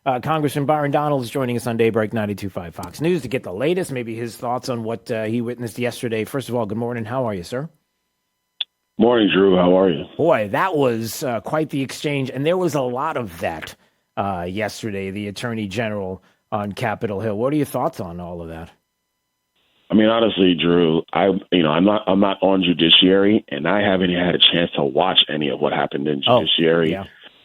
Congressman Byron Donald is joining us on Daybreak 92.5 Fox News to get the latest, maybe his thoughts on what he witnessed yesterday. First of all, good morning. How are you, sir? Morning, Drew. How are you? Boy, that was quite the exchange, and there was a lot of that yesterday, the Attorney General on Capitol Hill. What are your thoughts on all of that? I mean, honestly, Drew, I'm not on judiciary, and I haven't had a chance to watch any of what happened in judiciary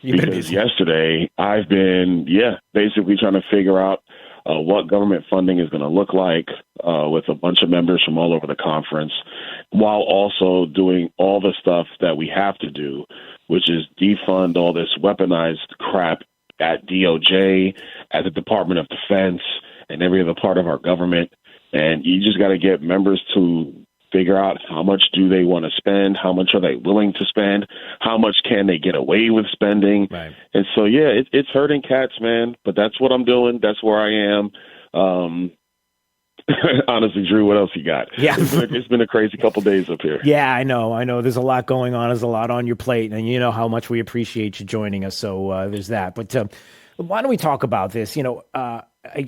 because yesterday I've been, basically trying to figure out what government funding is going to look like with a bunch of members from all over the conference, while also doing all the stuff that we have to do, which is defund all this weaponized crap at DOJ, at the Department of Defense, and every other part of our government. And you just got to get members to figure out how much do they want to spend, how much are they willing to spend, how much can they get away with spending. Right. And so, it's hurting cats, man. But that's what I'm doing. That's where I am. Honestly, Drew, what else you got? Yeah. It's been a crazy couple days up here. Yeah, I know. There's a lot going on. There's a lot on your plate. And you know how much we appreciate you joining us. So there's that. But why don't we talk about this?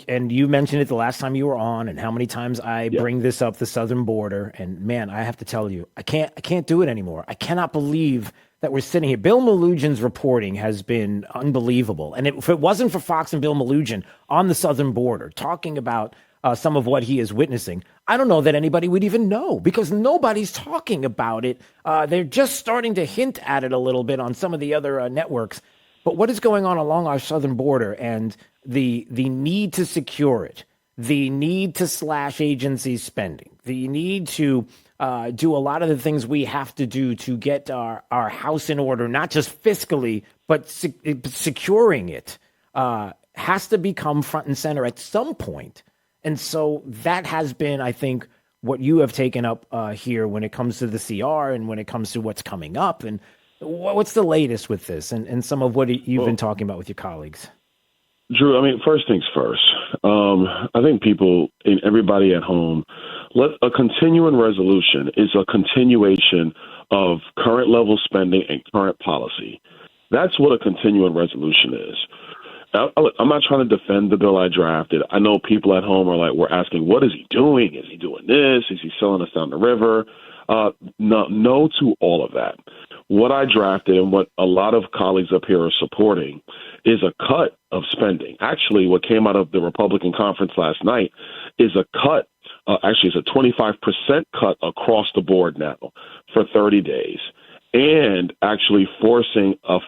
And you mentioned it the last time you were on, and how many times I bring this up, the southern border. And man, I have to tell you, I can't do it anymore. I cannot believe that we're sitting here. Bill Malugion's reporting has been unbelievable. And if it wasn't for Fox and Bill Malugion on the southern border talking about some of what he is witnessing, I don't know that anybody would even know, because nobody's talking about it. They're just starting to hint at it a little bit on some of the other networks. But what is going on along our southern border, and the need to secure it, the need to slash agency spending, the need to do a lot of the things we have to do to get our house in order, not just fiscally, but securing it, has to become front and center at some point. And so that has been, I think, what you have taken up here when it comes to the CR and when it comes to what's coming up. And what's the latest with this and some of what you've been talking about with your colleagues? Drew, I mean, first things first. I think people and everybody at home, a continuing resolution is a continuation of current level spending and current policy. That's what a continuing resolution is. I'm not trying to defend the bill I drafted. I know people at home we're asking, what is he doing? Is he doing this? Is he selling us down the river? No to all of that. What I drafted and what a lot of colleagues up here are supporting is a cut of spending. Actually, what came out of the Republican conference last night is a cut. It's a 25% cut across the board now for 30 days, and actually forcing a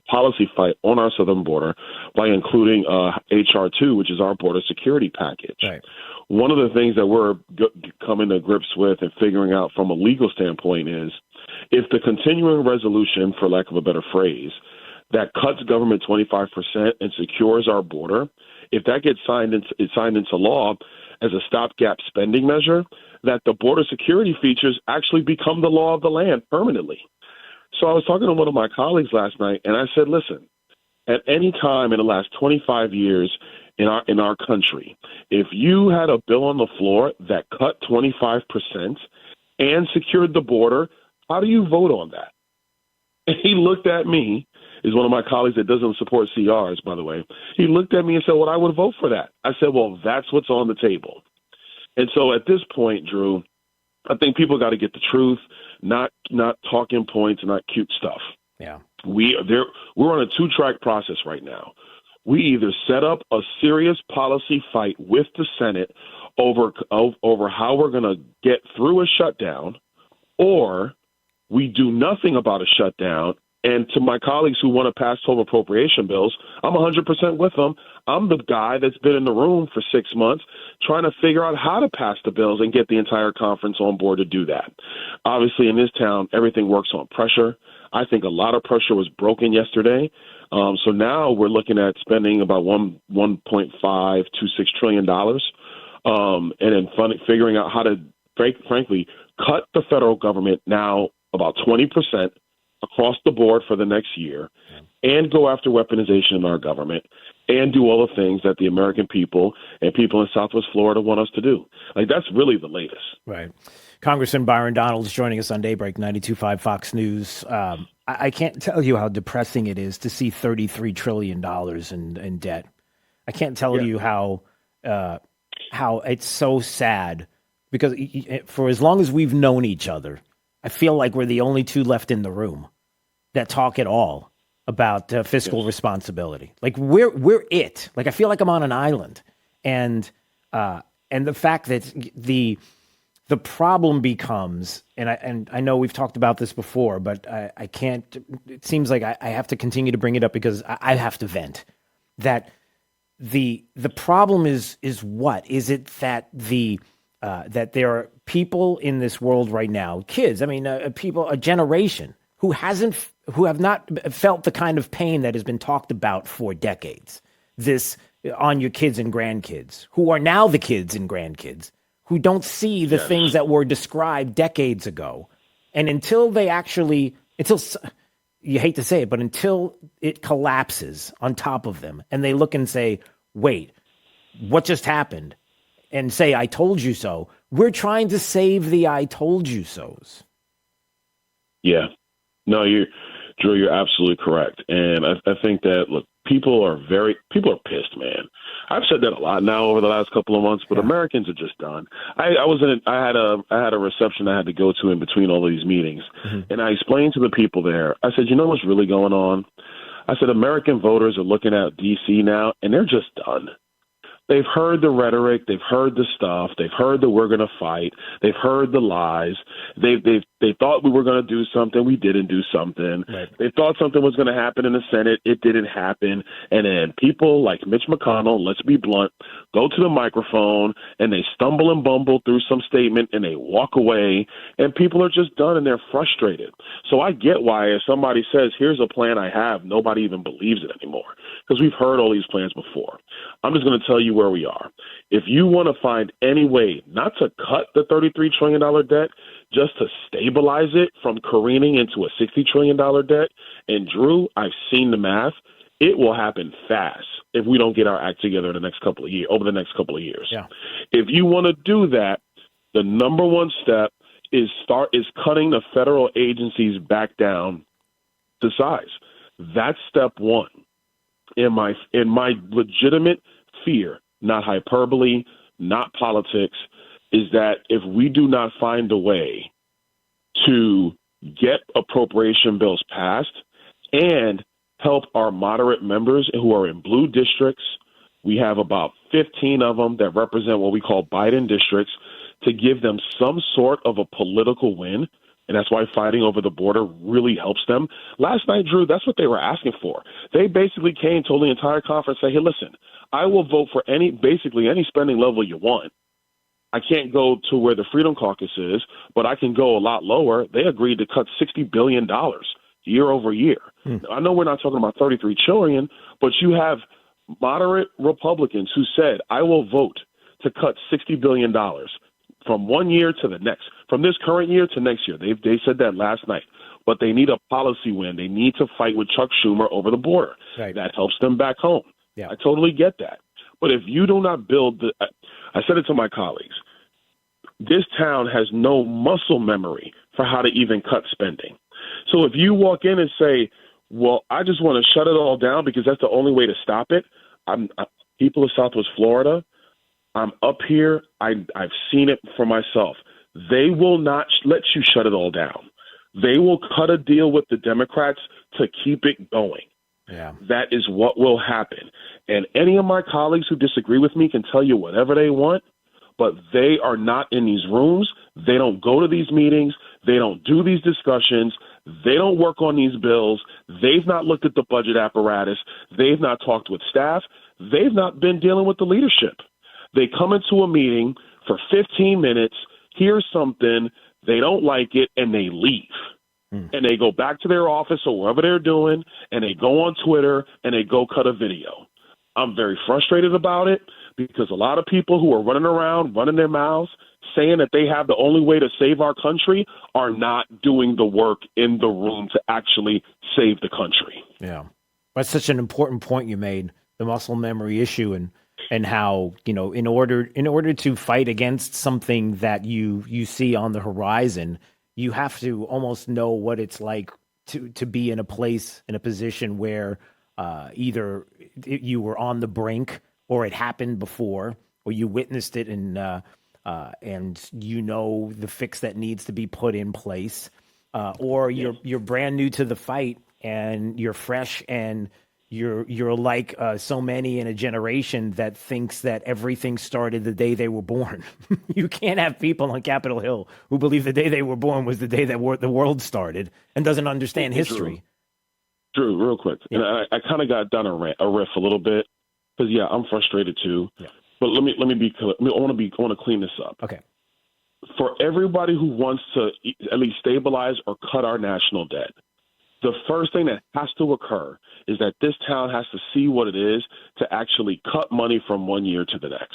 policy fight on our southern border by including HR 2, which is our border security package. Right. One of the things that we're coming to grips with and figuring out from a legal standpoint is, if the continuing resolution, for lack of a better phrase, that cuts government 25% and secures our border, if that gets signed into law as a stopgap spending measure, that the border security features actually become the law of the land permanently. So I was talking to one of my colleagues last night, and I said, listen, at any time in the last 25 years in our country, if you had a bill on the floor that cut 25% and secured the border, how do you vote on that? And he looked at me, is one of my colleagues that doesn't support CRs, by the way. He looked at me and said, well, I would vote for that. I said, well, that's what's on the table. And so at this point, Drew, I think people got to get the truth, not talking points, not cute stuff. Yeah. We're on a 2-track process right now. We either set up a serious policy fight with the Senate over how we're going to get through a shutdown, or we do nothing about a shutdown. And to my colleagues who want to pass total appropriation bills, I'm 100% with them. I'm the guy that's been in the room for 6 months trying to figure out how to pass the bills and get the entire conference on board to do that. Obviously, in this town, everything works on pressure. I think a lot of pressure was broken yesterday. So now we're looking at spending about $1.526 trillion, and then figuring out how to, frankly, cut the federal government now about 20% across the board for the next year, and go after weaponization in our government, and do all the things that the American people and people in Southwest Florida want us to do. That's really the latest. Right. Congressman Byron Donald is joining us on Daybreak 92.5 Fox News. I can't tell you how depressing it is to see $33 trillion in debt. I can't tell Yeah. you how it's so sad because for as long as we've known each other, I feel like we're the only two left in the room that talk at all about Yes. fiscal responsibility. Like we're it. Like I feel like I'm on an island, and the fact that the problem becomes, and I know we've talked about this before, but I can't. It seems like I have to continue to bring it up because I have to vent. That the problem is what is it that that there are people in this world right now, kids. I mean, people, a generation who have not felt the kind of pain that has been talked about for decades. This on your kids and grandkids, who are now the kids and grandkids, who don't see the Yes. things that were described decades ago, and until they actually, until you hate to say it, but until it collapses on top of them, and they look and say, "Wait, what just happened?" and say, "I told you so." We're trying to save the "I told you so's." Yeah. No, Drew, you're absolutely correct. And I think that, look, people are pissed, man. I've said that a lot now over the last couple of months, but Americans are just done. I had a reception I had to go to in between all of these meetings. Mm-hmm. And I explained to the people there, I said, you know what's really going on? I said, American voters are looking at DC now and they're just done. They've heard the rhetoric. They've heard the stuff. They've heard that we're going to fight. They've heard the lies. They thought we were going to do something. We didn't do something. Right. They thought something was going to happen in the Senate. It didn't happen. And then people like Mitch McConnell, let's be blunt, go to the microphone and they stumble and bumble through some statement and they walk away. And people are just done and they're frustrated. So I get why if somebody says, here's a plan I have, nobody even believes it anymore because we've heard all these plans before. I'm just going to tell you where we are. If you want to find any way not to cut the $33 trillion debt, just to stabilize it from careening into a $60 trillion debt, and Drew, I've seen the math, it will happen fast if we don't get our act together in the next couple of years, over the next couple of years. Yeah. If you want to do that, the number one step is cutting the federal agencies back down to size. That's step one. In my legitimate fear, not hyperbole, not politics, is that if we do not find a way to get appropriation bills passed and help our moderate members who are in blue districts, we have about 15 of them that represent what we call Biden districts, to give them some sort of a political win. And that's why fighting over the border really helps them. Last night, Drew, that's what they were asking for. They basically came, told the entire conference, say, hey, listen, I will vote for basically any spending level you want. I can't go to where the Freedom Caucus is, but I can go a lot lower. They agreed to cut $60 billion year over year. I know we're not talking about $33 trillion, but you have moderate Republicans who said, I will vote to cut $60 billion from one year to the next, from this current year to next year. They said that last night. But they need a policy win. They need to fight with Chuck Schumer over the border. Right. That helps them back home. Yeah. I totally get that. But if you do not build I said it to my colleagues, this town has no muscle memory for how to even cut spending. So if you walk in and say, well, I just want to shut it all down because that's the only way to stop it. People of Southwest Florida, I'm up here. I've seen it for myself. They will not let you shut it all down. They will cut a deal with the Democrats to keep it going. Yeah. That is what will happen. And any of my colleagues who disagree with me can tell you whatever they want, but they are not in these rooms. They don't go to these meetings. They don't do these discussions. They don't work on these bills. They've not looked at the budget apparatus. They've not talked with staff. They've not been dealing with the leadership. They come into a meeting for 15 minutes, hear something, they don't like it, and they leave. And they go back to their office or wherever they're doing, and they go on Twitter, and they go cut a video. I'm very frustrated about it because a lot of people who are running around, running their mouths, saying that they have the only way to save our country are not doing the work in the room to actually save the country. Yeah. That's such an important point you made, the muscle memory issue, and how, you know, in order to fight against something that you see on the horizon, you have to almost know what it's like to be in a position where either you were on the brink or it happened before, or you witnessed it and you know the fix that needs to be put in place, or you're brand new to the fight and you're fresh and you're like so many in a generation that thinks that everything started the day they were born. You can't have people on Capitol Hill who believe the day they were born was the day that the world started and doesn't understand history. Drew, real quick, and I kind of got down a riff a little bit because I'm frustrated too. Yeah. But let me be clear. I want to clean this up. Okay. For everybody who wants to at least stabilize or cut our national debt, the first thing that has to occur is that this town has to see what it is to actually cut money from one year to the next.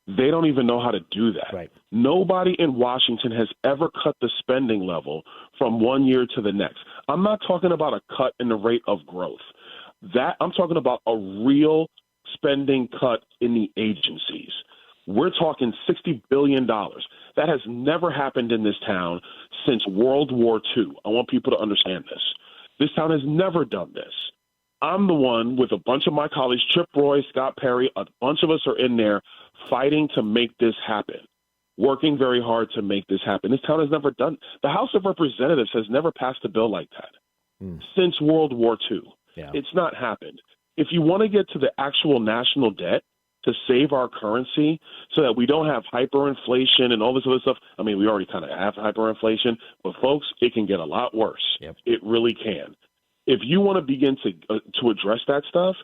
They don't even know how to do that. Right. Nobody in Washington has ever cut the spending level from one year to the next. I'm not talking about a cut in the rate of growth. I'm talking about a real spending cut in the agencies. We're talking $60 billion. That has never happened in this town since World War II. I want people to understand this. This town has never done this. I'm the one with a bunch of my colleagues, Chip Roy, Scott Perry, a bunch of us are in there fighting to make this happen, working very hard to make this happen. This town has never done. The House of Representatives has never passed a bill like that since World War II. Yeah. It's not happened. If you want to get to the actual national debt to save our currency so that we don't have hyperinflation and all this other stuff, I mean, we already kind of have hyperinflation, but folks, it can get a lot worse. Yep. It really can. If you want to begin to address that stuff,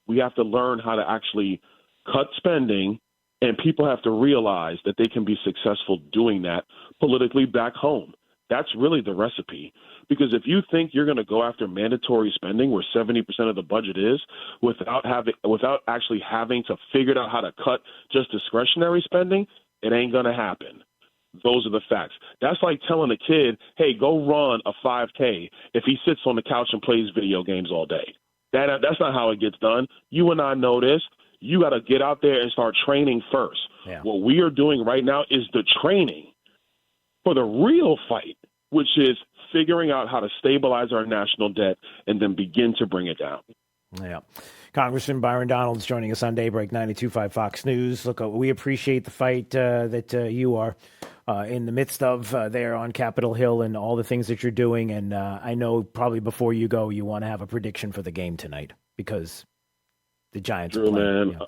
we have to learn how to actually cut spending, and people have to realize that they can be successful doing that politically back home. That's really the recipe. Because if you think you're going to go after mandatory spending where 70% of the budget is without actually having to figure out how to cut just discretionary spending, it ain't going to happen. Those are the facts. That's like telling a kid, hey, go run a 5K if he sits on the couch and plays video games all day. That's not how it gets done. You and I know this. You got to get out there and start training first. Yeah. What we are doing right now is the training for the real fight, which is figuring out how to stabilize our national debt and then begin to bring it down. Yeah. Congressman Byron Donalds joining us on Daybreak 92.5 Fox News. Look, we appreciate the fight that you are in the midst of there on Capitol Hill and all the things that you're doing. And I know probably before you go, you want to have a prediction for the game tonight because the Giants are playing. Man.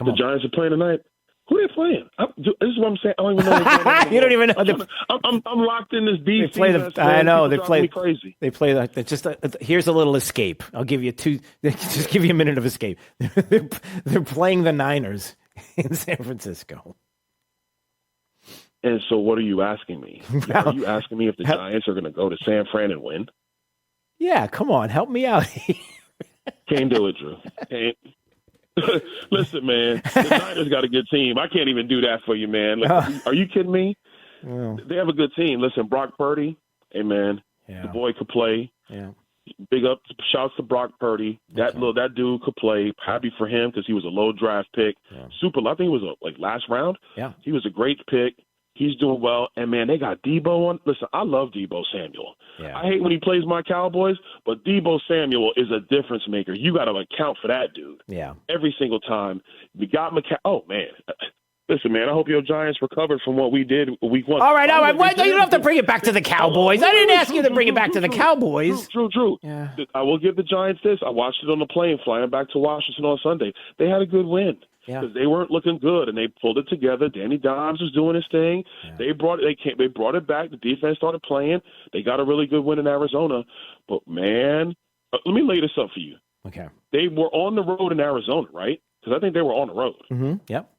Yeah. Giants are playing tonight. Who are they playing? This is what I'm saying. I don't even know. You don't even know. I'm locked in this defense. They play I know. They play me crazy. They play here's a little escape. I'll give you just give you a minute of escape. They're playing the Niners in San Francisco. And so what are you asking me? Are you asking me if the Giants are going to go to San Fran and win? Yeah, come on. Help me out. Can't do it, Drew. Can't. Listen, man, the Niners got a good team. I can't even do that for you, man. Are you kidding me? They have a good team. Listen, Brock Purdy, hey, man, the boy could play. Yeah. Big up, shouts to Brock Purdy. That dude could play. Happy for him because he was a low draft pick. Yeah. I think it was last round. Yeah. He was a great pick. He's doing well. And, man, they got Debo on. Listen, I love Debo Samuel. Yeah. I hate when he plays my Cowboys, but Debo Samuel is a difference maker. You got to account for that dude. Yeah. Every single time. We got Oh, man. Listen, man, I hope your Giants recovered from what we did week one. All right. Well, you don't have to bring it back to the Cowboys. I didn't ask you to bring it back to the Cowboys. True. Yeah. I will give the Giants this. I watched it on the plane flying back to Washington on Sunday. They had a good win. Because they weren't looking good, and they pulled it together. Danny Dimes was doing his thing. Yeah. They brought it back. The defense started playing. They got a really good win in Arizona. But, man, let me lay this up for you. Okay. They were on the road in Arizona, right? Because I think they were on the road. Mm-hmm. Yep.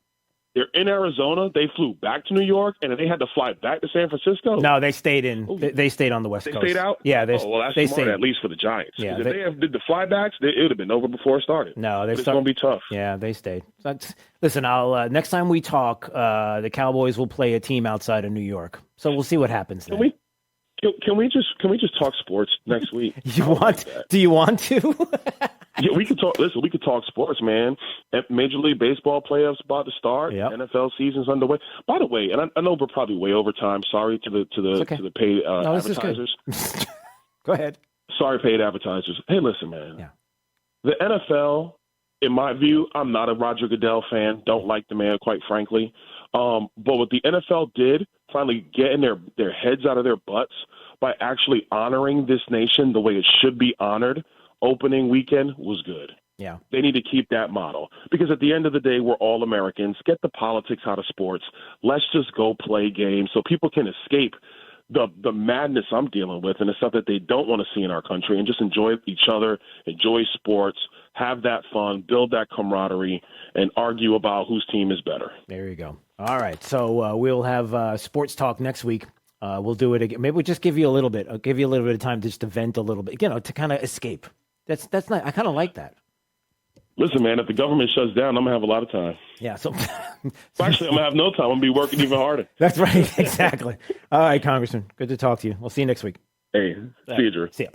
They're in Arizona. They flew back to New York, and then they had to fly back to San Francisco. No, they stayed They stayed on the West Coast. They stayed out. Yeah, that's smart, stayed. At least for the Giants. Yeah, if they did the flybacks, it would have been over before it started. No, it's going to be tough. Yeah, they stayed. Listen, I'll next time we talk, the Cowboys will play a team outside of New York, so we'll see what happens. Then. Can we just talk sports next week? Do you want to? Yeah, we could talk. Listen, we could talk sports, man. Major League Baseball playoffs about to start. Yep. NFL season's underway. By the way, and I know we're probably way over time. Sorry to the paid advertisers. Go ahead. Sorry, paid advertisers. Hey, listen, man. Yeah. The NFL in my view, I'm not a Roger Goodell fan. Don't like the man, quite frankly. But what the NFL did, finally getting their heads out of their butts by actually honoring this nation the way it should be honored opening weekend was good. Yeah. They need to keep that model because at the end of the day, we're all Americans. Get the politics out of sports. Let's just go play games so people can escape the madness I'm dealing with and the stuff that they don't want to see in our country and just enjoy each other, enjoy sports, have that fun, build that camaraderie, and argue about whose team is better. There you go. All right. So we'll have sports talk next week. We'll do it again. Maybe we'll just give you a little bit. I'll give you a little bit of time just to vent a little bit, to kind of escape. That's not, I kind of like that. Listen, man, if the government shuts down, I'm going to have a lot of time. Yeah. So actually, I'm going to have no time. I'm going to be working even harder. That's right. Exactly. All right, Congressman. Good to talk to you. We'll see you next week. Hey, see you, Drew. See ya.